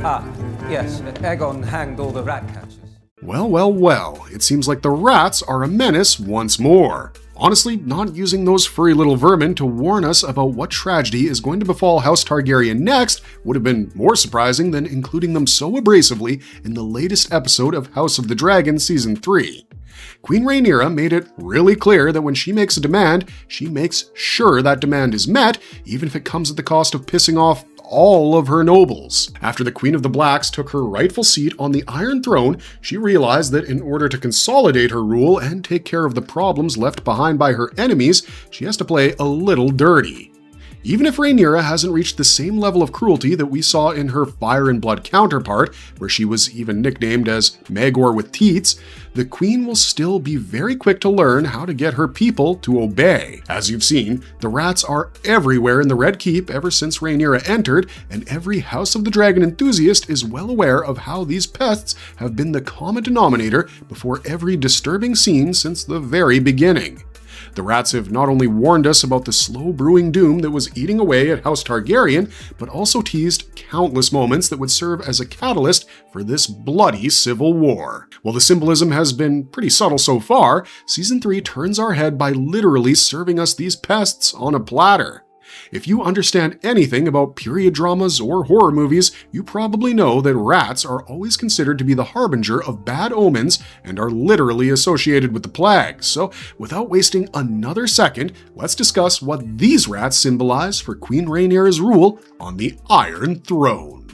Ah, yes, Aegon hanged all the rat catchers. Well, it seems like the rats are a menace once more. Honestly, not using those furry little vermin to warn us about what tragedy is going to befall House Targaryen next would have been more surprising than including them so abrasively in the latest episode of House of the Dragon Season 3. Queen Rhaenyra made it really clear that when she makes a demand, she makes sure that demand is met, even if it comes at the cost of pissing off all of her nobles. After the Queen of the Blacks took her rightful seat on the Iron Throne, she realized that in order to consolidate her rule and take care of the problems left behind by her enemies, she has to play a little dirty. Even if Rhaenyra hasn't reached the same level of cruelty that we saw in her Fire and Blood counterpart, where she was even nicknamed as Maegor with teats, the queen will still be very quick to learn how to get her people to obey. As you've seen, the rats are everywhere in the Red Keep ever since Rhaenyra entered, and every House of the Dragon enthusiast is well aware of how these pests have been the common denominator before every disturbing scene since the very beginning. The rats have not only warned us about the slow brewing doom that was eating away at House Targaryen, but also teased countless moments that would serve as a catalyst for this bloody civil war. While the symbolism has been pretty subtle so far, Season 3 turns our head by literally serving us these pests on a platter. If you understand anything about period dramas or horror movies, you probably know that rats are always considered to be the harbinger of bad omens and are literally associated with the plague. So, without wasting another second, let's discuss what these rats symbolize for Queen Rhaenyra's rule on the Iron Throne.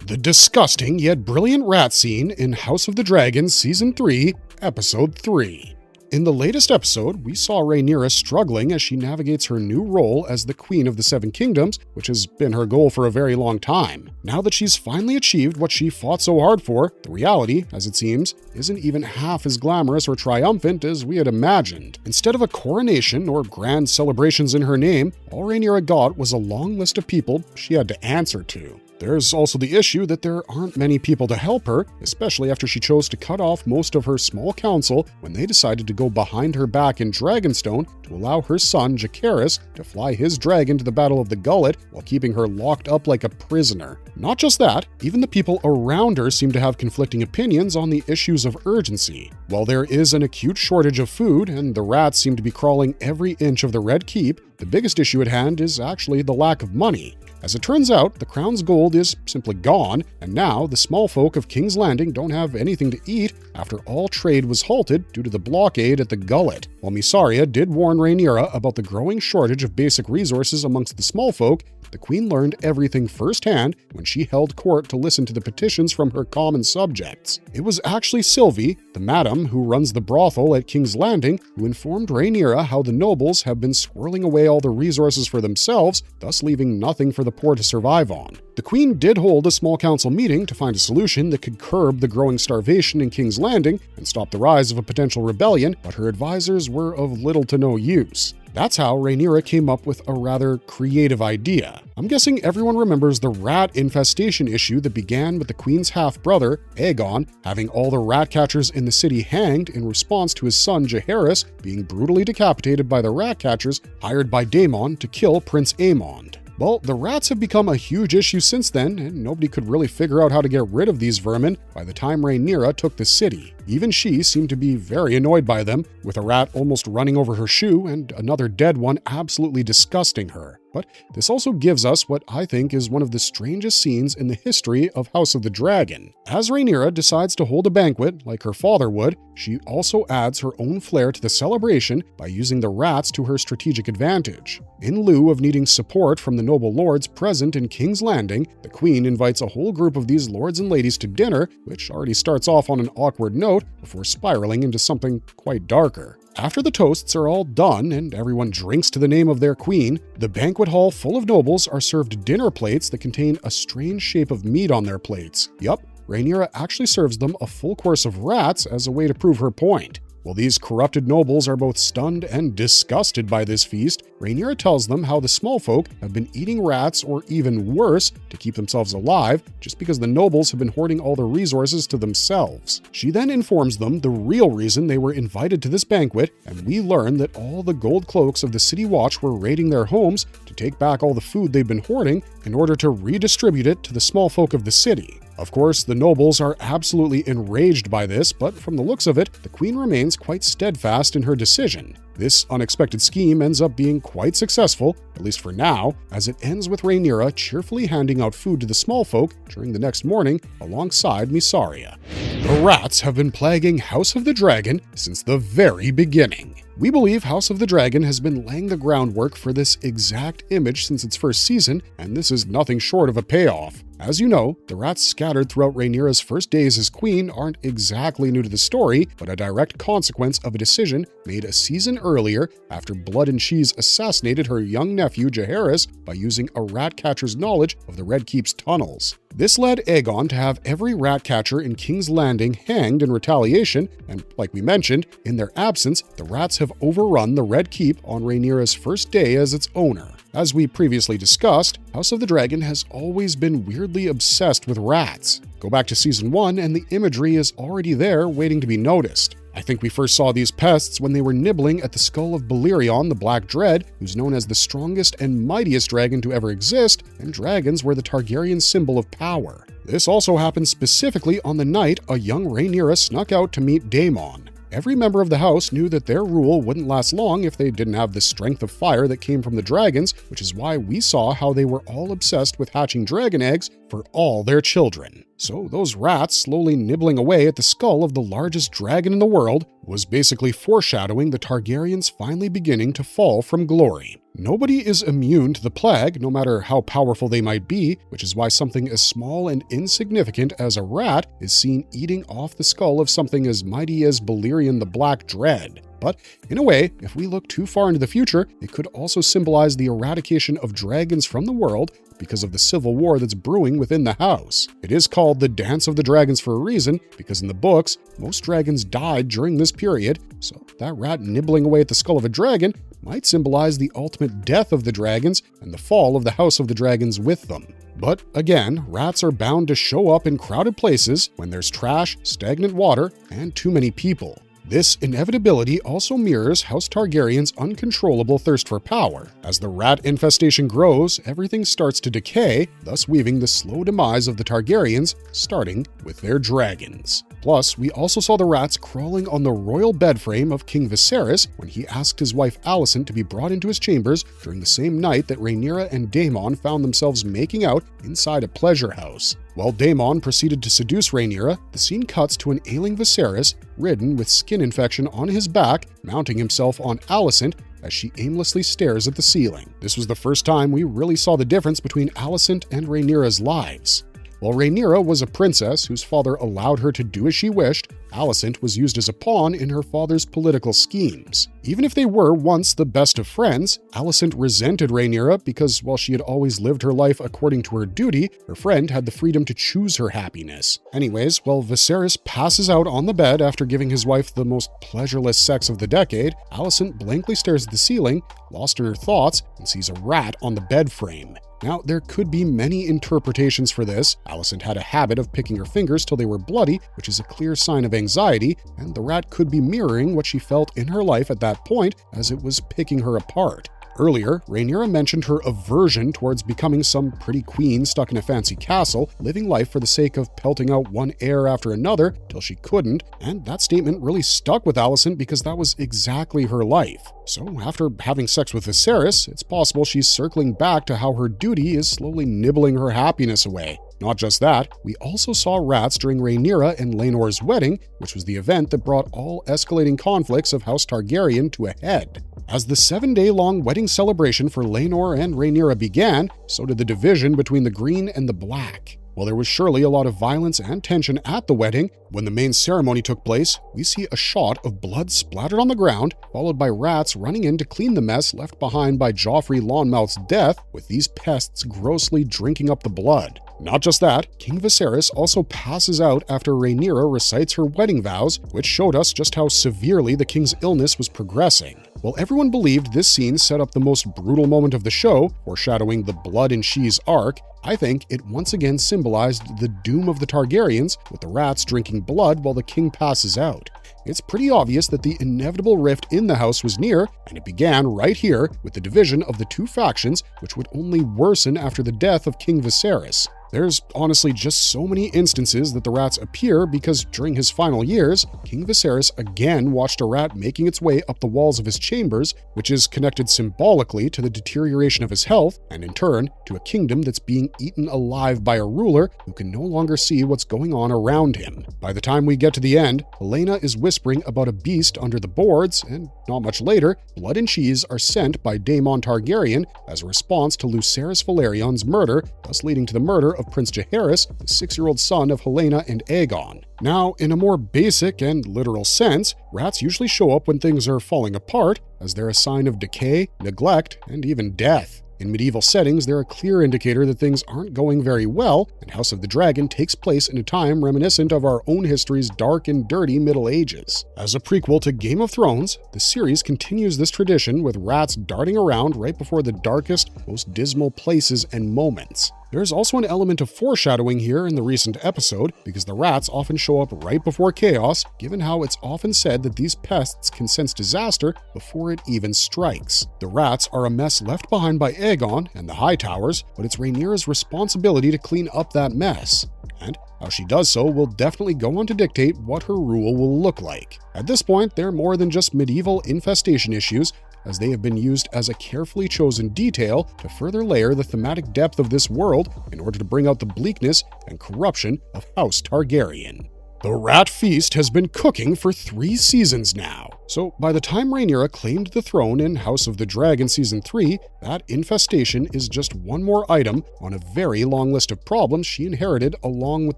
The disgusting yet brilliant rat scene in House of the Dragon Season 3, Episode 3. In the latest episode, we saw Rhaenyra struggling as she navigates her new role as the Queen of the Seven Kingdoms, which has been her goal for a very long time. Now that she's finally achieved what she fought so hard for, the reality, as it seems, isn't even half as glamorous or triumphant as we had imagined. Instead of a coronation or grand celebrations in her name, all Rhaenyra got was a long list of people she had to answer to. There's also the issue that there aren't many people to help her, especially after she chose to cut off most of her small council when they decided to go behind her back in Dragonstone to allow her son, Jacaerys, to fly his dragon to the Battle of the Gullet while keeping her locked up like a prisoner. Not just that, even the people around her seem to have conflicting opinions on the issues of urgency. While there is an acute shortage of food and the rats seem to be crawling every inch of the Red Keep, the biggest issue at hand is actually the lack of money. As it turns out, the crown's gold is simply gone, and now the small folk of King's Landing don't have anything to eat after all trade was halted due to the blockade at the Gullet. While Mysaria did warn Rhaenyra about the growing shortage of basic resources amongst the small folk, the queen learned everything firsthand when she held court to listen to the petitions from her common subjects. It was actually Sylvie, the madam who runs the brothel at King's Landing, who informed Rhaenyra how the nobles have been squirreling away all the resources for themselves, thus leaving nothing for the poor to survive on. The queen did hold a small council meeting to find a solution that could curb the growing starvation in King's Landing and stop the rise of a potential rebellion, but her advisors were of little to no use. That's how Rhaenyra came up with a rather creative idea. I'm guessing everyone remembers the rat infestation issue that began with the queen's half-brother, Aegon, having all the rat catchers in the city hanged in response to his son Jacaerys being brutally decapitated by the rat catchers hired by Daemon to kill Prince Aemond. Well, the rats have become a huge issue since then, and nobody could really figure out how to get rid of these vermin by the time Rhaenyra took the city. Even she seemed to be very annoyed by them, with a rat almost running over her shoe and another dead one absolutely disgusting her. But this also gives us what I think is one of the strangest scenes in the history of House of the Dragon. As Rhaenyra decides to hold a banquet, like her father would, she also adds her own flair to the celebration by using the rats to her strategic advantage. In lieu of needing support from the noble lords present in King's Landing, the queen invites a whole group of these lords and ladies to dinner, which already starts off on an awkward note before spiraling into something quite darker. After the toasts are all done and everyone drinks to the name of their queen, the banquet hall full of nobles are served dinner plates that contain a strange shape of meat on their plates. Yup, Rhaenyra actually serves them a full course of rats as a way to prove her point. While these corrupted nobles are both stunned and disgusted by this feast, Rhaenyra tells them how the small folk have been eating rats or even worse to keep themselves alive just because the nobles have been hoarding all their resources to themselves. She then informs them the real reason they were invited to this banquet, and we learn that all the gold cloaks of the City Watch were raiding their homes to take back all the food they've been hoarding in order to redistribute it to the small folk of the city. Of course, the nobles are absolutely enraged by this, but from the looks of it, the queen remains quite steadfast in her decision. This unexpected scheme ends up being quite successful, at least for now, as it ends with Rhaenyra cheerfully handing out food to the small folk during the next morning alongside Mysaria. The rats have been plaguing House of the Dragon since the very beginning. We believe House of the Dragon has been laying the groundwork for this exact image since its first season, and this is nothing short of a payoff. As you know, the rats scattered throughout Rhaenyra's first days as queen aren't exactly new to the story, but a direct consequence of a decision made a season earlier after Blood and Cheese assassinated her young nephew Jaehaerys by using a rat catcher's knowledge of the Red Keep's tunnels. This led Aegon to have every rat catcher in King's Landing hanged in retaliation, and like we mentioned, in their absence, the rats have overrun the Red Keep on Rhaenyra's first day as its owner. As we previously discussed, House of the Dragon has always been weirdly obsessed with rats. Go back to Season 1 and the imagery is already there waiting to be noticed. I think we first saw these pests when they were nibbling at the skull of Balerion the Black Dread, who's known as the strongest and mightiest dragon to ever exist, and dragons were the Targaryen symbol of power. This also happened specifically on the night a young Rhaenyra snuck out to meet Daemon. Every member of the house knew that their rule wouldn't last long if they didn't have the strength of fire that came from the dragons, which is why we saw how they were all obsessed with hatching dragon eggs for all their children. So those rats slowly nibbling away at the skull of the largest dragon in the world was basically foreshadowing the Targaryens finally beginning to fall from glory. Nobody is immune to the plague, no matter how powerful they might be, which is why something as small and insignificant as a rat is seen eating off the skull of something as mighty as Balerion the Black Dread. But in a way, if we look too far into the future, it could also symbolize the eradication of dragons from the world because of the civil war that's brewing within the house. It is called the Dance of the Dragons for a reason, because in the books, most dragons died during this period, so that rat nibbling away at the skull of a dragon might symbolize the ultimate death of the dragons and the fall of the House of the Dragons with them. But again, rats are bound to show up in crowded places when there's trash, stagnant water, and too many people. This inevitability also mirrors House Targaryen's uncontrollable thirst for power. As the rat infestation grows, everything starts to decay, thus weaving the slow demise of the Targaryens, starting with their dragons. Plus, we also saw the rats crawling on the royal bed frame of King Viserys when he asked his wife Alicent to be brought into his chambers during the same night that Rhaenyra and Daemon found themselves making out inside a pleasure house. While Daemon proceeded to seduce Rhaenyra, the scene cuts to an ailing Viserys, ridden with skin infection on his back, mounting himself on Alicent as she aimlessly stares at the ceiling. This was the first time we really saw the difference between Alicent and Rhaenyra's lives. While Rhaenyra was a princess whose father allowed her to do as she wished, Alicent was used as a pawn in her father's political schemes. Even if they were once the best of friends, Alicent resented Rhaenyra because while she had always lived her life according to her duty, her friend had the freedom to choose her happiness. Anyways, while Viserys passes out on the bed after giving his wife the most pleasureless sex of the decade, Alicent blankly stares at the ceiling, lost in her thoughts, and sees a rat on the bed frame. Now, there could be many interpretations for this. Alicent had a habit of picking her fingers till they were bloody, which is a clear sign of anxiety, and the rat could be mirroring what she felt in her life at that point as it was picking her apart. Earlier, Rhaenyra mentioned her aversion towards becoming some pretty queen stuck in a fancy castle, living life for the sake of pelting out one heir after another till she couldn't, and that statement really stuck with Alicent because that was exactly her life. So after having sex with Viserys, it's possible she's circling back to how her duty is slowly nibbling her happiness away. Not just that, we also saw rats during Rhaenyra and Laenor's wedding, which was the event that brought all escalating conflicts of House Targaryen to a head. As the 7-day-long wedding celebration for Laenor and Rhaenyra began, so did the division between the green and the black. While there was surely a lot of violence and tension at the wedding, when the main ceremony took place, we see a shot of blood splattered on the ground, followed by rats running in to clean the mess left behind by Joffrey Lonmouth's death, with these pests grossly drinking up the blood. Not just that, King Viserys also passes out after Rhaenyra recites her wedding vows, which showed us just how severely the king's illness was progressing. While everyone believed this scene set up the most brutal moment of the show, foreshadowing the blood and cheese arc, I think it once again symbolized the doom of the Targaryens, with the rats drinking blood while the king passes out. It's pretty obvious that the inevitable rift in the house was near, and it began right here with the division of the two factions, which would only worsen after the death of King Viserys. There's honestly just so many instances that the rats appear because during his final years, King Viserys again watched a rat making its way up the walls of his chambers, which is connected symbolically to the deterioration of his health, and in turn, to a kingdom that's being eaten alive by a ruler who can no longer see what's going on around him. By the time we get to the end, Helena is whispering about a beast under the boards, and not much later, blood and cheese are sent by Daemon Targaryen as a response to Lucerys Valerion's murder, thus leading to the murder of Prince Jaehaerys, the 6-year-old son of Helena and Aegon. Now, in a more basic and literal sense, rats usually show up when things are falling apart, as they're a sign of decay, neglect, and even death. In medieval settings, they're a clear indicator that things aren't going very well, and House of the Dragon takes place in a time reminiscent of our own history's dark and dirty Middle Ages. As a prequel to Game of Thrones, the series continues this tradition with rats darting around right before the darkest, most dismal places and moments. There's also an element of foreshadowing here in the recent episode, because the rats often show up right before chaos, given how it's often said that these pests can sense disaster before it even strikes. The rats are a mess left behind by Aegon and the Hightowers, but it's Rhaenyra's responsibility to clean up that mess. And how she does so will definitely go on to dictate what her rule will look like. At this point, they're more than just medieval infestation issues, as they have been used as a carefully chosen detail to further layer the thematic depth of this world in order to bring out the bleakness and corruption of House Targaryen. The rat feast has been cooking for 3 seasons now. So by the time Rhaenyra claimed the throne in House of the Dragon Season 3, that infestation is just one more item on a very long list of problems she inherited along with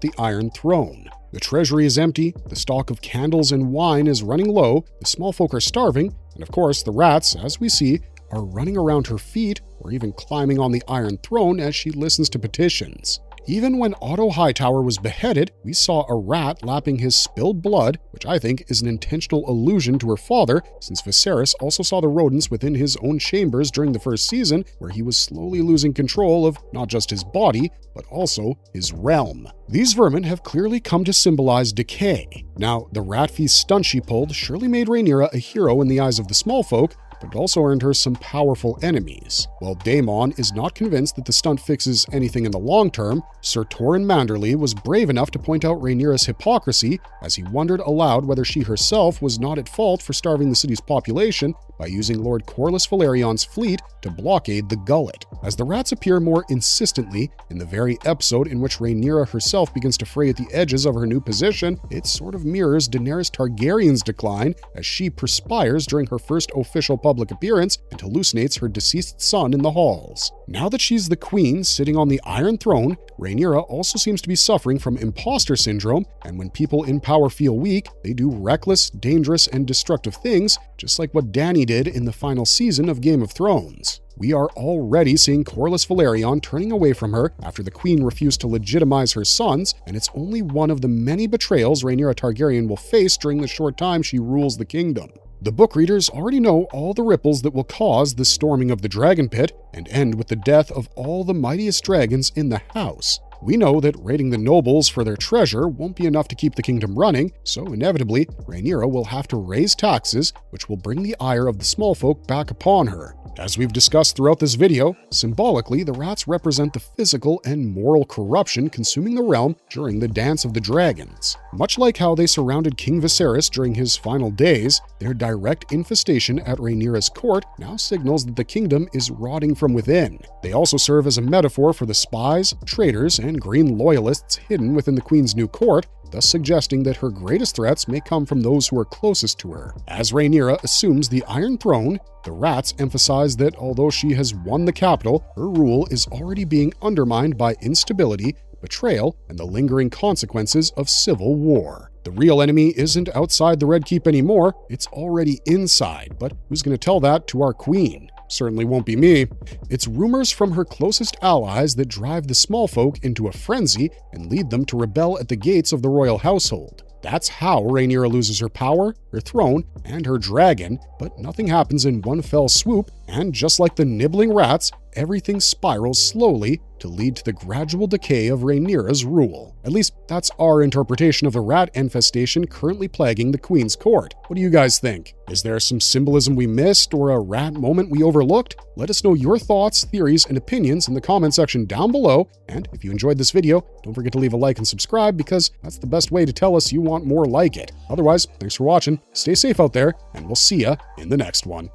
the Iron Throne. The treasury is empty, the stock of candles and wine is running low, the small folk are starving, and of course the rats, as we see, are running around her feet or even climbing on the Iron Throne as she listens to petitions. Even when Otto Hightower was beheaded, we saw a rat lapping his spilled blood, which I think is an intentional allusion to her father, since Viserys also saw the rodents within his own chambers during the first season, where he was slowly losing control of not just his body, but also his realm. These vermin have clearly come to symbolize decay. Now, the rat feast stunt she pulled surely made Rhaenyra a hero in the eyes of the small folk, but it also earned her some powerful enemies. While Daemon is not convinced that the stunt fixes anything in the long term, Sir Torrhen Manderly was brave enough to point out Rhaenyra's hypocrisy as he wondered aloud whether she herself was not at fault for starving the city's population by using Lord Corlys Valerion's fleet to blockade the gullet. As the rats appear more insistently in the very episode in which Rhaenyra herself begins to fray at the edges of her new position, it sort of mirrors Daenerys Targaryen's decline as she perspires during her first official public appearance and hallucinates her deceased son in the halls. Now that she's the queen sitting on the Iron Throne, Rhaenyra also seems to be suffering from imposter syndrome, and when people in power feel weak, they do reckless, dangerous, and destructive things, just like what Dany did in the final season of Game of Thrones. We are already seeing Corlys Velaryon turning away from her after the queen refused to legitimize her sons, and it's only one of the many betrayals Rhaenyra Targaryen will face during the short time she rules the kingdom. The book readers already know all the ripples that will cause the storming of the dragon pit and end with the death of all the mightiest dragons in the house. We know that raiding the nobles for their treasure won't be enough to keep the kingdom running, so inevitably, Rhaenyra will have to raise taxes, which will bring the ire of the small folk back upon her. As we've discussed throughout this video, symbolically, the rats represent the physical and moral corruption consuming the realm during the Dance of the Dragons. Much like how they surrounded King Viserys during his final days, their direct infestation at Rhaenyra's court now signals that the kingdom is rotting from within. They also serve as a metaphor for the spies, traitors, and green loyalists hidden within the queen's new court, thus suggesting that her greatest threats may come from those who are closest to her. As Rhaenyra assumes the Iron Throne, the rats emphasize that although she has won the capital, her rule is already being undermined by instability, betrayal, and the lingering consequences of civil war. The real enemy isn't outside the Red Keep anymore, it's already inside, but who's going to tell that to our queen? Certainly won't be me. It's rumors from her closest allies that drive the small folk into a frenzy and lead them to rebel at the gates of the royal household. That's how Rhaenyra loses her power, her throne, and her dragon, but nothing happens in one fell swoop, and just like the nibbling rats, everything spirals slowly to lead to the gradual decay of Rhaenyra's rule. At least that's our interpretation of the rat infestation currently plaguing the Queen's court. What do you guys think? Is there some symbolism we missed or a rat moment we overlooked? Let us know your thoughts, theories, and opinions in the comment section down below. And if you enjoyed this video, don't forget to leave a like and subscribe because that's the best way to tell us you want more like it. Otherwise, thanks for watching, stay safe out there, and we'll see ya in the next one.